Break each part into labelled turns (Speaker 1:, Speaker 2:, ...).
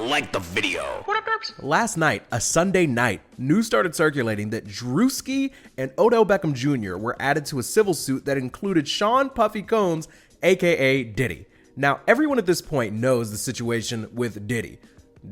Speaker 1: like the video.
Speaker 2: What up, derps?
Speaker 3: Last night, a Sunday night, news started circulating that Druski and Odell Beckham Jr. were added to a civil suit that included Sean Puffy Combs, aka Diddy. Now, everyone at this point knows the situation with Diddy.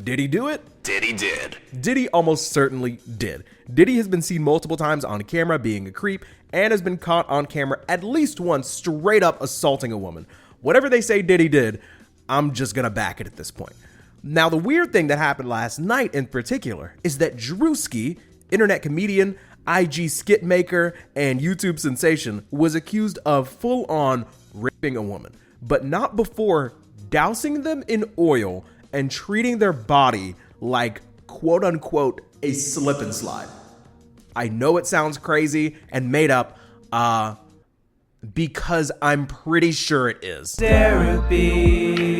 Speaker 3: Did he do it?
Speaker 1: Diddy did.
Speaker 3: Diddy almost certainly did. Diddy has been seen multiple times on camera being a creep and has been caught on camera at least once straight up assaulting a woman. Whatever they say Diddy did, I'm just gonna back it at this point. Now, the weird thing that happened last night in particular is that Druski, internet comedian, IG skit maker, and YouTube sensation, was accused of full-on raping a woman, but not before dousing them in oil and treating their body like, quote unquote, a slip and slide. I know it sounds crazy and made up, because I'm pretty sure it is.
Speaker 4: Derapy.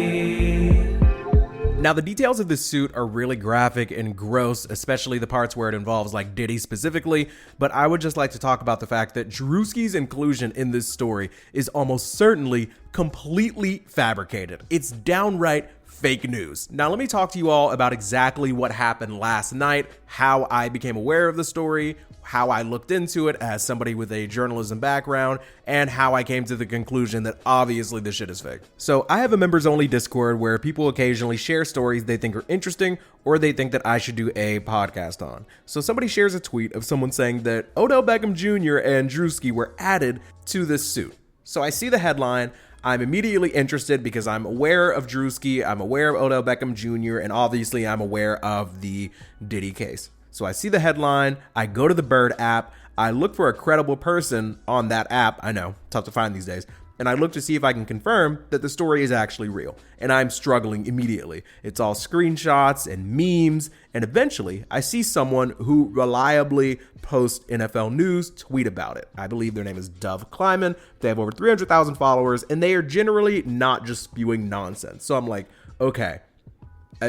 Speaker 3: Now, the details of this suit are really graphic and gross, especially the parts where it involves like Diddy specifically, but I would just like to talk about the fact that Druski's inclusion in this story is almost certainly completely fabricated. It's downright fake news. Now, let me talk to you all about exactly what happened last night, how I became aware of the story, how I looked into it as somebody with a journalism background, and how I came to the conclusion that obviously this shit is fake. So I have a members only Discord where people occasionally share stories they think are interesting or they think that I should do a podcast on. So somebody shares a tweet of someone saying that Odell Beckham Jr. and Druski were added to this suit. So I see the headline. I'm immediately interested because I'm aware of Druski, I'm aware of Odell Beckham Jr., and obviously I'm aware of the Diddy case. So I see the headline, I go to the Bird app, I look for a credible person on that app, I know, tough to find these days, and I look to see if I can confirm that the story is actually real, and I'm struggling immediately. It's all screenshots and memes, and eventually I see someone who reliably posts NFL news tweet about it. I believe their name is Dove Kleiman. They have over 300,000 followers, and they are generally not just spewing nonsense. So I'm like, okay,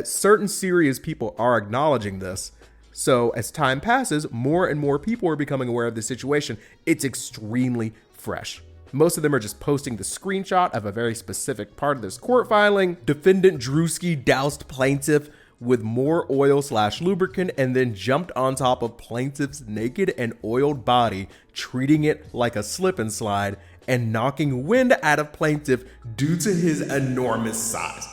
Speaker 3: certain serious people are acknowledging this. So as time passes, more and more people are becoming aware of the situation. It's extremely fresh. Most of them are just posting the screenshot of a very specific part of this court filing. Defendant Druski doused plaintiff with more oil/lubricant and then jumped on top of plaintiff's naked and oiled body, treating it like a slip and slide and knocking wind out of plaintiff due to his enormous size.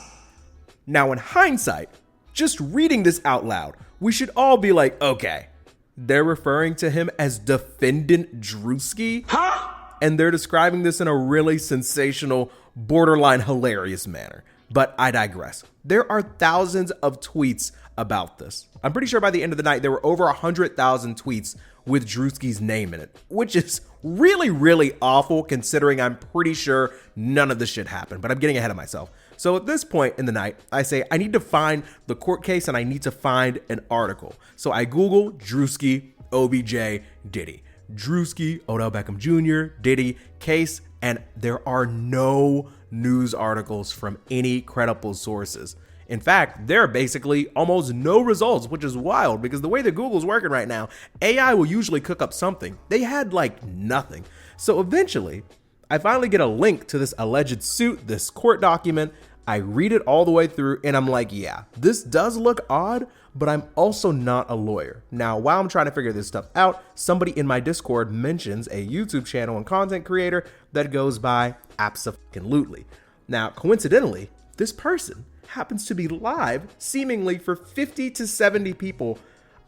Speaker 3: Now, in hindsight, just reading this out loud, we should all be like, okay, they're referring to him as Defendant Druski?
Speaker 2: Huh?
Speaker 3: And they're describing this in a really sensational, borderline hilarious manner. But I digress. There are thousands of tweets about this. I'm pretty sure by the end of the night, there were over 100,000 tweets with Druski's name in it, which is really, really awful considering I'm pretty sure none of this shit happened, but I'm getting ahead of myself. So at this point in the night, I say, I need to find the court case and I need to find an article. So I Google Druski, OBJ, Diddy. Druski, Odell Beckham Jr., Diddy, case, and there are no news articles from any credible sources. In fact, there are basically almost no results, which is wild because the way that Google's working right now, AI will usually cook up something. They had like nothing. So eventually, I finally get a link to this alleged suit, this court document. I read it all the way through and I'm like, yeah, this does look odd, but I'm also not a lawyer. Now, while I'm trying to figure this stuff out, somebody in my Discord mentions a YouTube channel and content creator that goes by Abso-fucking-lutely. Now, coincidentally, this person happens to be live seemingly for 50 to 70 people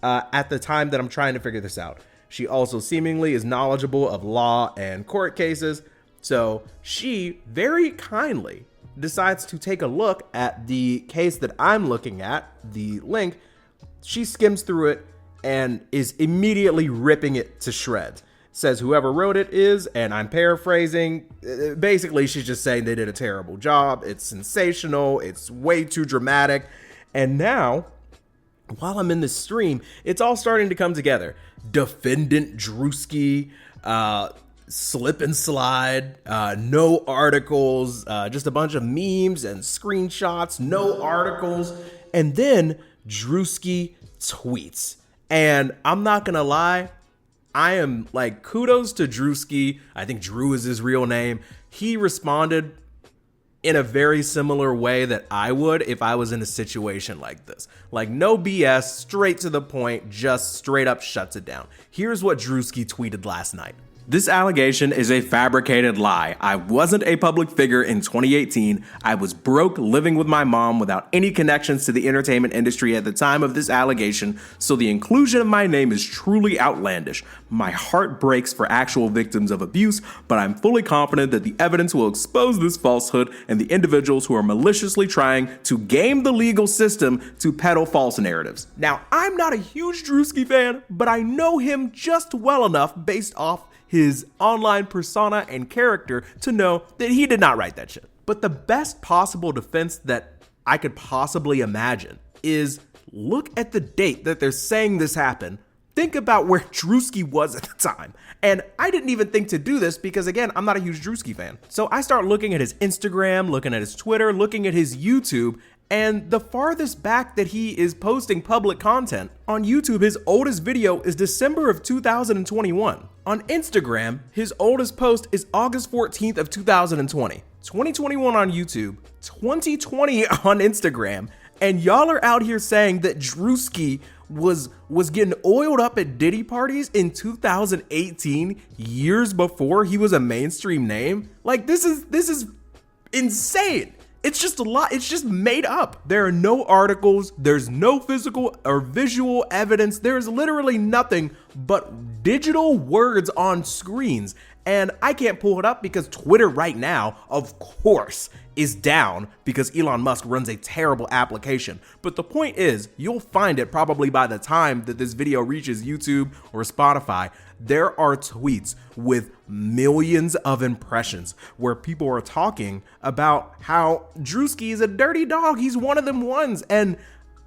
Speaker 3: at the time that I'm trying to figure this out. She also seemingly is knowledgeable of law and court cases. So she very kindly decides to take a look at the case that I'm looking at, the link. She skims through it and is immediately ripping it to shreds. Says whoever wrote it is, and I'm paraphrasing, basically she's just saying they did a terrible job. It's sensational. It's way too dramatic. And now, while I'm in this stream, it's all starting to come together. Defendant Druski, slip and slide, no articles, just a bunch of memes and screenshots, no articles. And then Druski tweets. And I'm not gonna lie, I am like, kudos to Druski. I think Drew is his real name. He responded in a very similar way that I would if I was in a situation like this. Like, no BS, straight to the point, just straight up shuts it down. Here's what Druski tweeted last night. This allegation is a fabricated lie. I wasn't a public figure in 2018. I was broke, living with my mom without any connections to the entertainment industry at the time of this allegation, so the inclusion of my name is truly outlandish. My heart breaks for actual victims of abuse, but I'm fully confident that the evidence will expose this falsehood and the individuals who are maliciously trying to game the legal system to peddle false narratives. Now, I'm not a huge Druski fan, but I know him just well enough based off his online persona and character to know that he did not write that shit. But the best possible defense that I could possibly imagine is look at the date that they're saying this happened. Think about where Druski was at the time. And I didn't even think to do this because, again, I'm not a huge Druski fan. So I start looking at his Instagram, looking at his Twitter, looking at his YouTube, and the farthest back that he is posting public content on YouTube, his oldest video is December of 2021. On Instagram, his oldest post is August 14th of 2020. 2021 on YouTube, 2020 on Instagram, and y'all are out here saying that Druski was getting oiled up at Diddy parties in 2018, years before he was a mainstream name. Like, this is insane. It's just a lot. It's just made up. There are no articles. There's no physical or visual evidence. There's literally nothing but digital words on screens. And I can't pull it up because Twitter right now, of course, is down because Elon Musk runs a terrible application. But the point is, you'll find it probably by the time that this video reaches YouTube or Spotify. There are tweets with millions of impressions where people are talking about how Druski is a dirty dog. He's one of them ones. And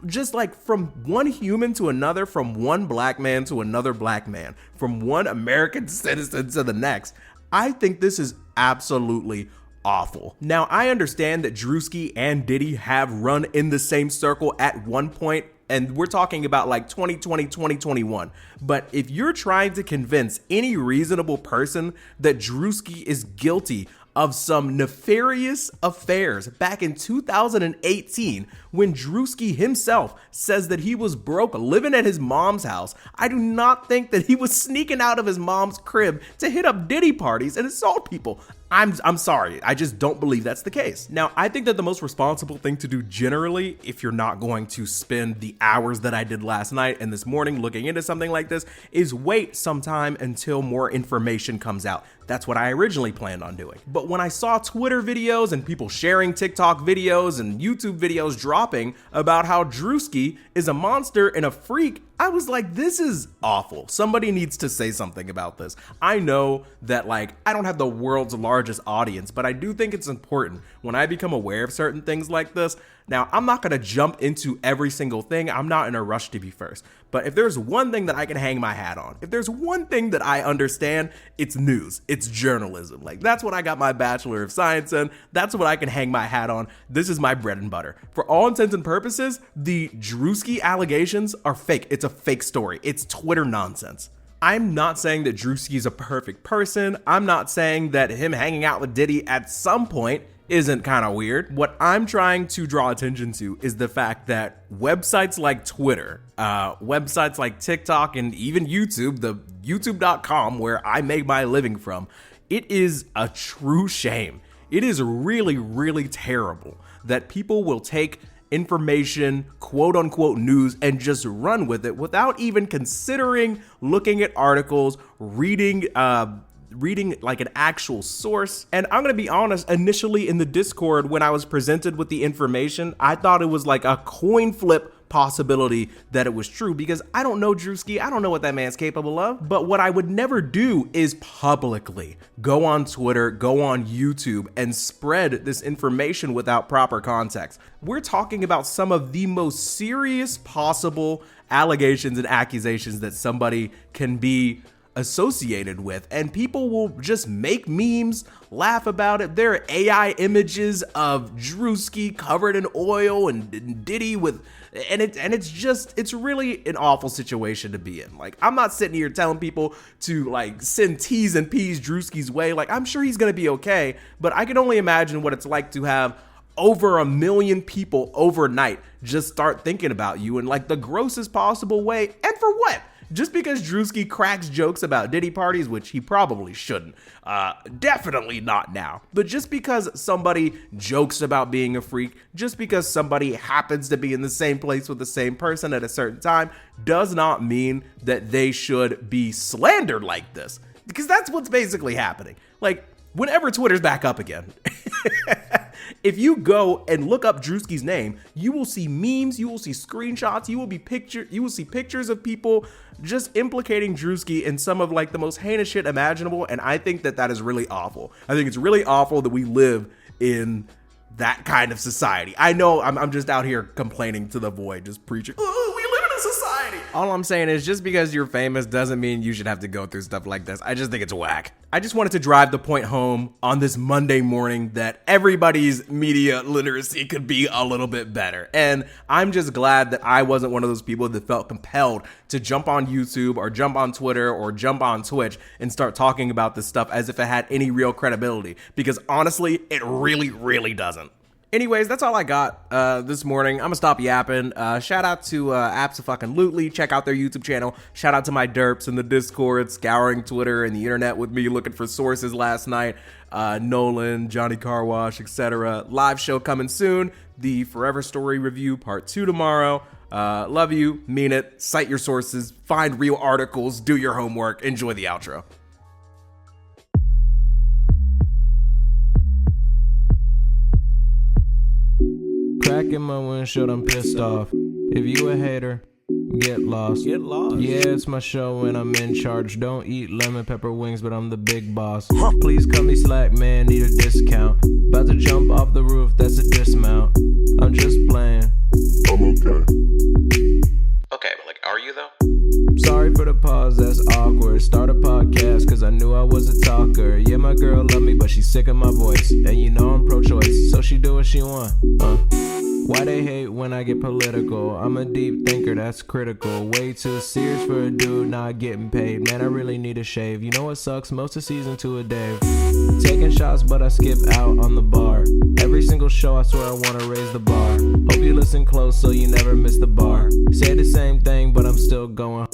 Speaker 3: just like from one human to another, from one black man to another black man, from one American citizen to the next, I think this is absolutely awful. Now, I understand that Druski and Diddy have run in the same circle at one point, and we're talking about like 2020, 2021. But if you're trying to convince any reasonable person that Druski is guilty of some nefarious affairs back in 2018, when Druski himself says that he was broke living at his mom's house, I do not think that he was sneaking out of his mom's crib to hit up Diddy parties and assault people. I'm sorry, I just don't believe that's the case. Now, I think that the most responsible thing to do generally, if you're not going to spend the hours that I did last night and this morning looking into something like this, is wait some time until more information comes out. That's what I originally planned on doing. But when I saw Twitter videos and people sharing TikTok videos and YouTube videos dropping about how Druski is a monster and a freak, I was like, this is awful. Somebody needs to say something about this. I know that, like, I don't have the world's largest audience, but I do think it's important when I become aware of certain things like this. Now, I'm not going to jump into every single thing. I'm not in a rush to be first. But if there's one thing that I can hang my hat on, if there's one thing that I understand, it's news. It's journalism. Like, that's what I got my Bachelor of Science in. That's what I can hang my hat on. This is my bread and butter. For all intents and purposes, the Druski allegations are fake. It's a fake story. It's Twitter nonsense. I'm not saying that Druski is a perfect person. I'm not saying that him hanging out with Diddy at some point isn't kind of weird. What I'm trying to draw attention to is the fact that websites like Twitter, websites like TikTok, and even YouTube, the youtube.com where I make my living from, it is a true shame. It is really, really terrible that people will take information, quote unquote news, and just run with it without even considering looking at articles, reading like an actual source. And I'm gonna be honest, initially in the Discord, when I was presented with the information, I thought it was like a coin flip possibility that it was true, because I don't know Druski. I don't know what that man's capable of. But what I would never do is publicly go on Twitter, go on YouTube, and spread this information without proper context. We're talking about some of the most serious possible allegations and accusations that somebody can be associated with, and people will just make memes, laugh about it. There are AI images of Druski covered in oil and Diddy with, and it's really an awful situation to be in. Like, I'm not sitting here telling people to like send T's and P's Druski's way. Like, I'm sure he's gonna be okay, but I can only imagine what it's like to have over 1 million people overnight just start thinking about you in like the grossest possible way. And for what? Just because Druski cracks jokes about Diddy parties, which he probably shouldn't. Definitely not now. But just because somebody jokes about being a freak, just because somebody happens to be in the same place with the same person at a certain time, does not mean that they should be slandered like this. Because that's what's basically happening. Like, whenever Twitter's back up again, if you go and look up Druski's name, you will see memes, you will see screenshots, you will see pictures of people just implicating Druski in some of like the most heinous shit imaginable. And I think that that is really awful. I think it's really awful that we live in that kind of society. I know I'm just out here complaining to the void, just preaching, oh, we live in a society. All I'm saying is just because you're famous doesn't mean you should have to go through stuff like this. I just think it's whack. I just wanted to drive the point home on this Monday morning that everybody's media literacy could be a little bit better. And I'm just glad that I wasn't one of those people that felt compelled to jump on YouTube or jump on Twitter or jump on Twitch and start talking about this stuff as if it had any real credibility. Because honestly, it really, really doesn't. Anyways, that's all I got this morning. I'm gonna stop yapping. Shout out to Abso-fucking-lutely. Check out their YouTube channel. Shout out to my derps in the Discord, scouring Twitter and the internet with me, looking for sources last night. Nolan, Johnny Carwash, etc. Live show coming soon. The Forever Story review part 2 tomorrow. Love you, mean it. Cite your sources. Find real articles. Do your homework. Enjoy the outro.
Speaker 2: Crack in my windshield, I'm pissed off. If you a hater, get lost.
Speaker 3: Get lost.
Speaker 2: Yeah, it's my show and I'm in charge. Don't eat lemon pepper wings, but I'm the big boss. Please cut me slack, man, need a discount. About to jump off the roof, that's a dismount. I'm just playing.
Speaker 1: I'm okay. Okay, but like, are you though?
Speaker 2: Sorry for the pause, that's awkward. Start a podcast, cause I knew I was a talker. Yeah, my girl love me, but she's sick of my voice. And you know I'm pro-choice, so she do what she want. Why they hate when I get political? I'm a deep thinker, that's critical. Way too serious for a dude not getting paid. Man, I really need a shave. You know what sucks? Most of season 2 a day. Taking shots, but I skip out on the bar. Every single show, I swear I wanna raise the bar. Hope you listen close so you never miss the bar. Say the same thing, but I'm still going.